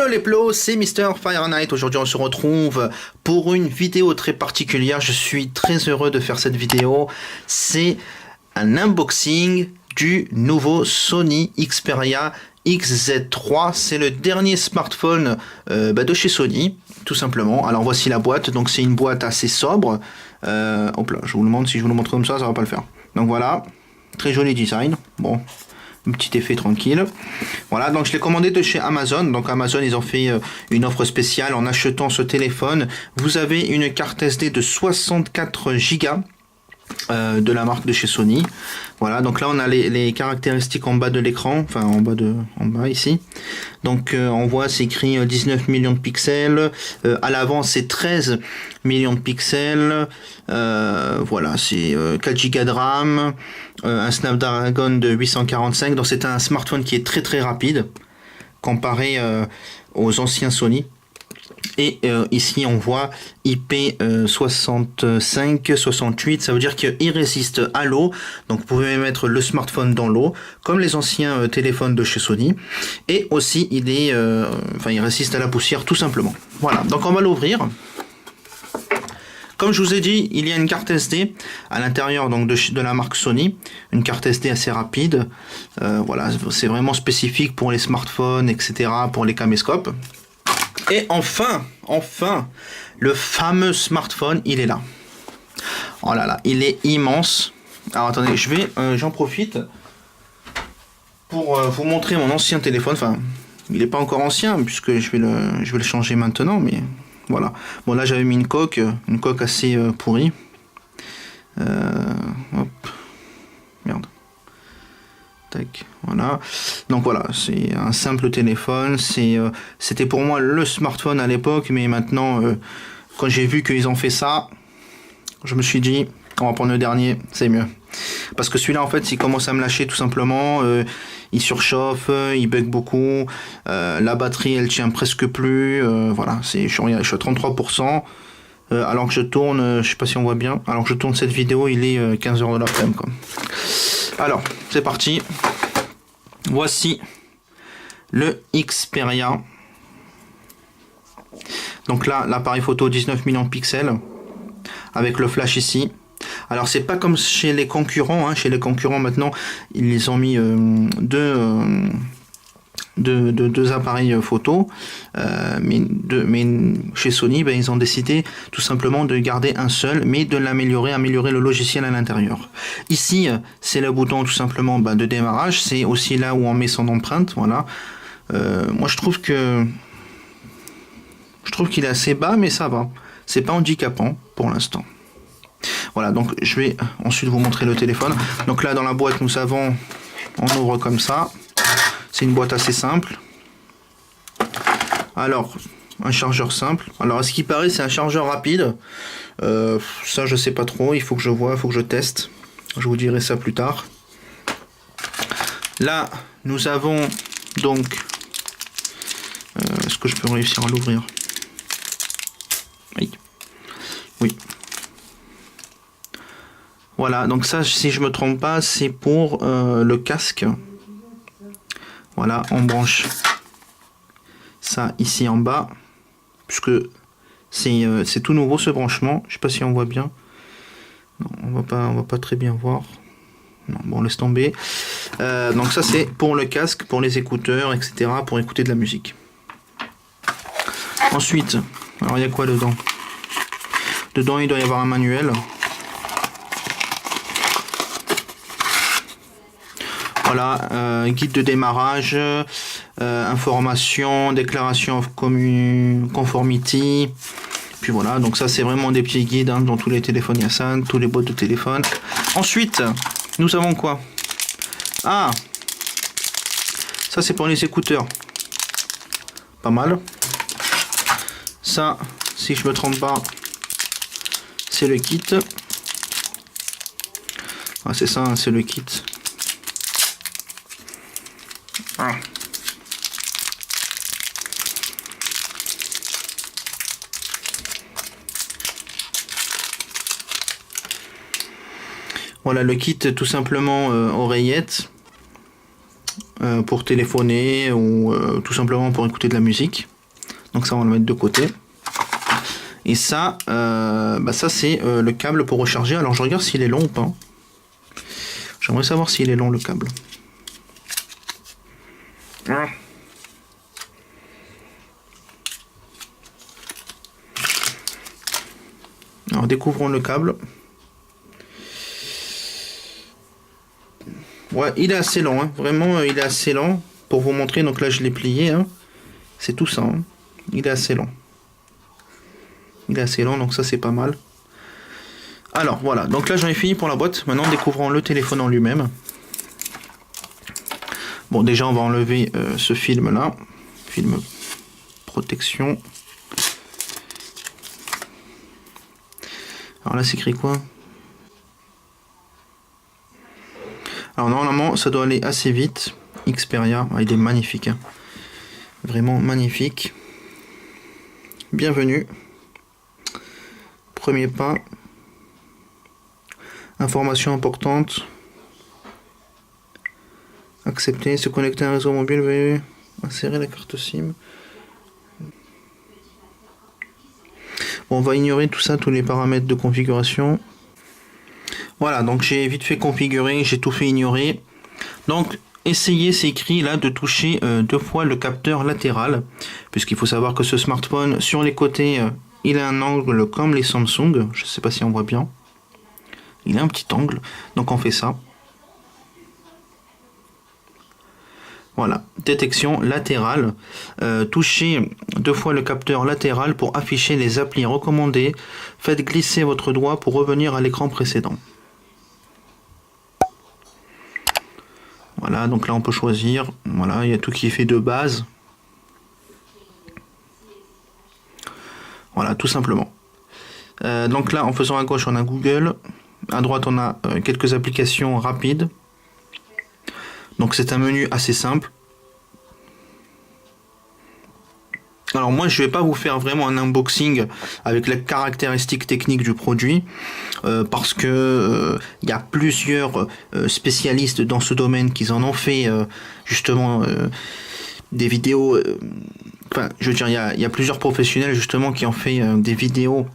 Hello les plos, c'est Mister Fire Knight. Aujourd'hui on se retrouve pour une vidéo très particulière. Je suis très heureux de faire cette vidéo. C'est un unboxing du nouveau Sony Xperia XZ3. C'est le dernier smartphone de chez Sony, tout simplement. Alors voici la boîte. Donc c'est une boîte assez sobre. Hop là, je vous le montre. Si je vous le montre comme ça va pas le faire. Donc voilà, très joli design. Bon. Un petit effet tranquille. Voilà, donc je l'ai commandé de chez Amazon. Donc Amazon, ils ont fait une offre spéciale en achetant ce téléphone. Vous avez une carte SD de 64 Go de la marque de chez Sony. Voilà, donc là on a les caractéristiques en bas de l'écran, enfin en bas ici. Donc on voit c'est écrit 19 millions de pixels. À l'avant c'est 13 millions de pixels. Voilà, c'est 4 Go de RAM, un Snapdragon de 845. Donc c'est un smartphone qui est très très rapide comparé aux anciens Sony. Et ici on voit IP65-68, ça veut dire qu'il résiste à l'eau, donc vous pouvez mettre le smartphone dans l'eau comme les anciens téléphones de chez Sony, et aussi il résiste à la poussière tout simplement. Voilà, donc on va l'ouvrir. Comme je vous ai dit, il y a une carte SD à l'intérieur donc de la marque Sony, une carte SD assez rapide. Voilà, c'est vraiment spécifique pour les smartphones, etc., pour les caméscopes. Et enfin, le fameux smartphone, il est là. Oh là là, il est immense. Alors attendez, j'en profite pour vous montrer mon ancien téléphone. Enfin, il n'est pas encore ancien puisque je vais le changer maintenant, mais voilà. Bon là j'avais mis une coque assez pourrie. Hop, merde. Tac, voilà. Donc voilà, c'est un simple téléphone. C'était pour moi le smartphone à l'époque, mais maintenant, quand j'ai vu qu'ils ont fait ça, je me suis dit, on va prendre le dernier, c'est mieux. Parce que celui-là, en fait, il commence à me lâcher tout simplement. Il surchauffe, il bug beaucoup. La batterie, elle tient presque plus. Voilà, je suis à 33%. Alors que je tourne, je sais pas si on voit bien, alors que je tourne cette vidéo, il est 15h de l'après-midi, quoi. Alors, c'est parti. Voici le Xperia. Donc là, l'appareil photo 19 millions de pixels avec le flash ici. Alors c'est pas comme chez les concurrents, hein. Chez les concurrents maintenant, ils ont mis deux appareils photo, mais chez Sony, ils ont décidé tout simplement de garder un seul, mais de améliorer le logiciel à l'intérieur. Ici, c'est le bouton tout simplement de démarrage, c'est aussi là où on met son empreinte. Voilà. Moi, je trouve qu'il est assez bas, mais ça va. C'est pas handicapant pour l'instant. Voilà, donc je vais ensuite vous montrer le téléphone. Donc là, dans la boîte, nous avons, on ouvre comme ça. C'est une boîte assez simple. Alors, un chargeur simple. Alors, à ce qui paraît, c'est un chargeur rapide. Ça, je sais pas trop. Il faut que je vois, il faut que je teste. Je vous dirai ça plus tard. Là, nous avons donc... Est-ce que je peux réussir à l'ouvrir? Oui. Oui. Voilà, donc ça, si je me trompe pas, c'est pour le casque. Voilà, on branche ça ici en bas, puisque c'est tout nouveau ce branchement. Je sais pas si on voit bien. Non, on va pas très bien voir. Non, bon, laisse tomber. Donc ça c'est pour le casque, pour les écouteurs, etc., pour écouter de la musique. Ensuite, alors il y a quoi dedans? Dedans il doit y avoir un manuel. Voilà, guide de démarrage, information, déclaration of conformity. Puis voilà, donc ça c'est vraiment des petits guides, hein, dans tous les téléphones, il y a ça, tous les boîtes de téléphone. Ensuite, nous avons quoi? Ah, ça c'est pour les écouteurs. Pas mal. Ça, si je me trompe pas, c'est le kit. Ah, c'est ça, hein, c'est le kit. Ah. Voilà le kit, tout simplement oreillette pour téléphoner ou tout simplement pour écouter de la musique. Donc ça, on va le mettre de côté. Et ça, ça c'est le câble pour recharger. Alors je regarde s'il est long ou pas. J'aimerais savoir s'il est long le câble. Alors découvrons le câble. Ouais, il est assez lent, hein. Vraiment il est assez lent. Pour vous montrer, donc là je l'ai plié, hein. C'est tout ça, hein. Il est assez lent. Il est assez lent, donc ça c'est pas mal. Alors voilà, donc là j'en ai fini pour la boîte. Maintenant découvrons le téléphone en lui-même. Bon, déjà on va enlever ce film là. Film protection. Alors là c'est écrit quoi? Alors normalement ça doit aller assez vite. Xperia, il est magnifique, hein. Vraiment magnifique. Bienvenue. Premier pas. Information importante. Accepter, se connecter à un réseau mobile, veuillez insérer la carte SIM. Bon, on va ignorer tout ça, tous les paramètres de configuration. Voilà, donc j'ai vite fait configurer, j'ai tout fait ignorer. Donc, essayez, c'est écrit là, de toucher 2 fois le capteur latéral. Puisqu'il faut savoir que ce smartphone, sur les côtés, il a un angle comme les Samsung. Je ne sais pas si on voit bien. Il a un petit angle, donc on fait ça. Voilà, détection latérale. Touchez 2 fois le capteur latéral pour afficher les applis recommandées. Faites glisser votre doigt pour revenir à l'écran précédent. Voilà, donc là on peut choisir. Voilà, il y a tout qui est fait de base. Voilà, tout simplement. Donc là, en faisant à gauche, on a Google. À droite, on a quelques applications rapides. Donc c'est un menu assez simple. Alors moi je vais pas vous faire vraiment un unboxing avec les caractéristiques techniques du produit parce que il y a plusieurs spécialistes dans ce domaine qui en ont fait justement des vidéos. Enfin, je veux dire, il y a plusieurs professionnels justement qui ont fait des vidéos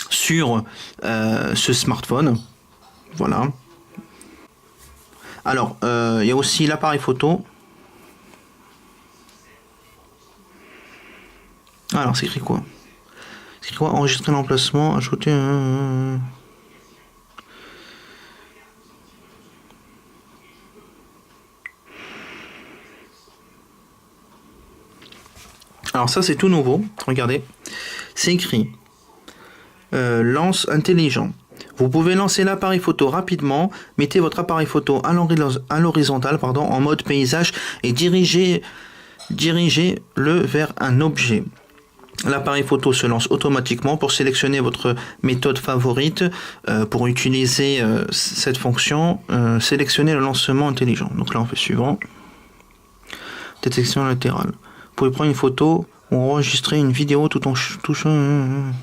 sur ce smartphone. Voilà. Alors, il y a aussi l'appareil photo. Alors, c'est écrit quoi? C'est écrit quoi? Enregistrer l'emplacement, ajouter un... Alors ça, c'est tout nouveau. Regardez. C'est écrit lance intelligent. Vous pouvez lancer l'appareil photo rapidement, mettez votre appareil photo à l'horizontale en mode paysage et dirigez-le vers un objet. L'appareil photo se lance automatiquement. Pour sélectionner votre méthode favorite, pour utiliser cette fonction, sélectionnez le lancement intelligent. Donc là on fait suivant. Détection latérale. Vous pouvez prendre une photo ou enregistrer une vidéo tout en touchant...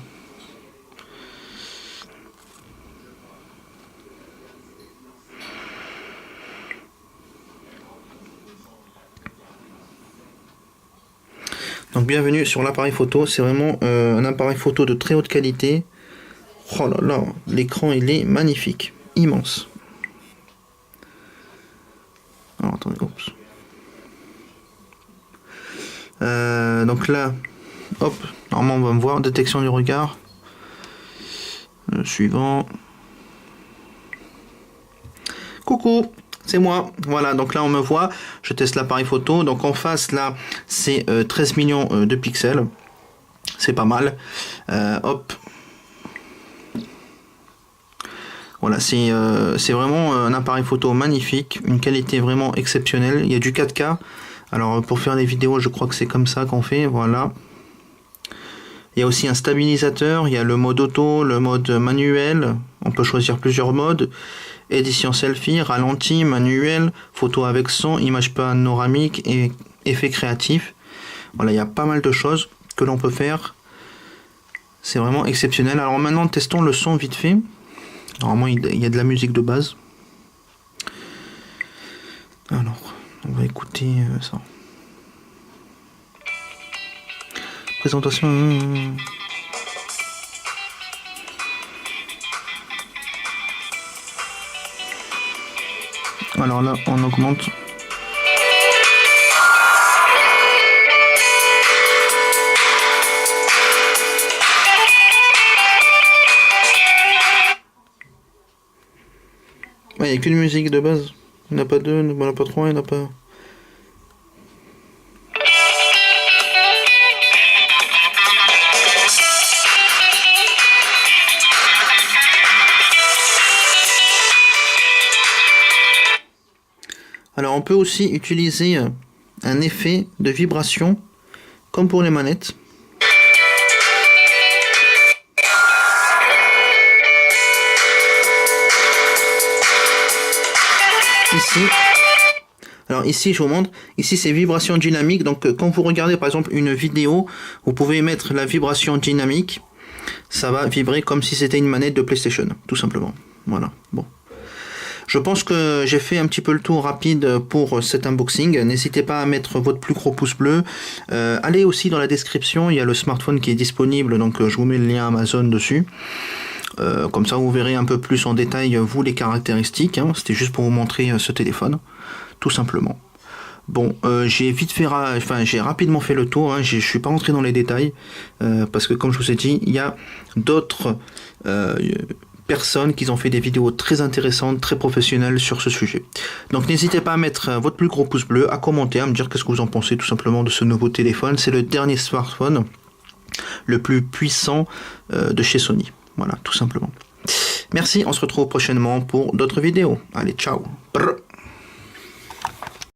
Donc bienvenue sur l'appareil photo, c'est vraiment un appareil photo de très haute qualité. Oh là là, l'écran il est magnifique, immense. Alors attendez, oups. Donc là, hop, normalement on va me voir, détection du regard. Suivant. Coucou, c'est moi. Voilà, donc là on me voit, je teste l'appareil photo. Donc en face là, c'est 13 millions de pixels. C'est pas mal. Hop. Voilà, c'est vraiment un appareil photo magnifique, une qualité vraiment exceptionnelle. Il y a du 4K. Alors pour faire les vidéos, je crois que c'est comme ça qu'on fait. Voilà. Il y a aussi un stabilisateur, il y a le mode auto, le mode manuel. On peut choisir plusieurs modes. Édition selfie, ralenti, manuel, photo avec son, image panoramique et effet créatif. Voilà, il y a pas mal de choses que l'on peut faire. C'est vraiment exceptionnel. Alors maintenant, testons le son vite fait. Normalement, il y a de la musique de base. Alors, on va écouter ça. présentation. Alors là, on augmente. Ouais, il n'y a qu'une musique de base. Il n'y en a pas deux, il n'y en a pas trois, il n'y en a pas... Alors on peut aussi utiliser un effet de vibration comme pour les manettes. Ici, alors ici je vous montre, ici c'est vibration dynamique, donc quand vous regardez par exemple une vidéo, vous pouvez mettre la vibration dynamique, ça va vibrer comme si c'était une manette de PlayStation, tout simplement. Voilà, bon. Je pense que j'ai fait un petit peu le tour rapide pour cet unboxing. N'hésitez pas à mettre votre plus gros pouce bleu. Allez aussi dans la description, il y a le smartphone qui est disponible, donc je vous mets le lien Amazon dessus. Comme ça vous verrez un peu plus en détail vous les caractéristiques, hein. C'était juste pour vous montrer ce téléphone, tout simplement. Bon, j'ai rapidement fait le tour, hein. Je suis pas rentré dans les détails, parce que comme je vous ai dit, il y a d'autres personnes qui ont fait des vidéos très intéressantes, très professionnelles sur ce sujet. Donc n'hésitez pas à mettre votre plus gros pouce bleu, à commenter, à me dire qu'est-ce que vous en pensez tout simplement de ce nouveau téléphone. C'est le dernier smartphone le plus puissant de chez Sony. Voilà, tout simplement. Merci, on se retrouve prochainement pour d'autres vidéos. Allez, ciao. Brr.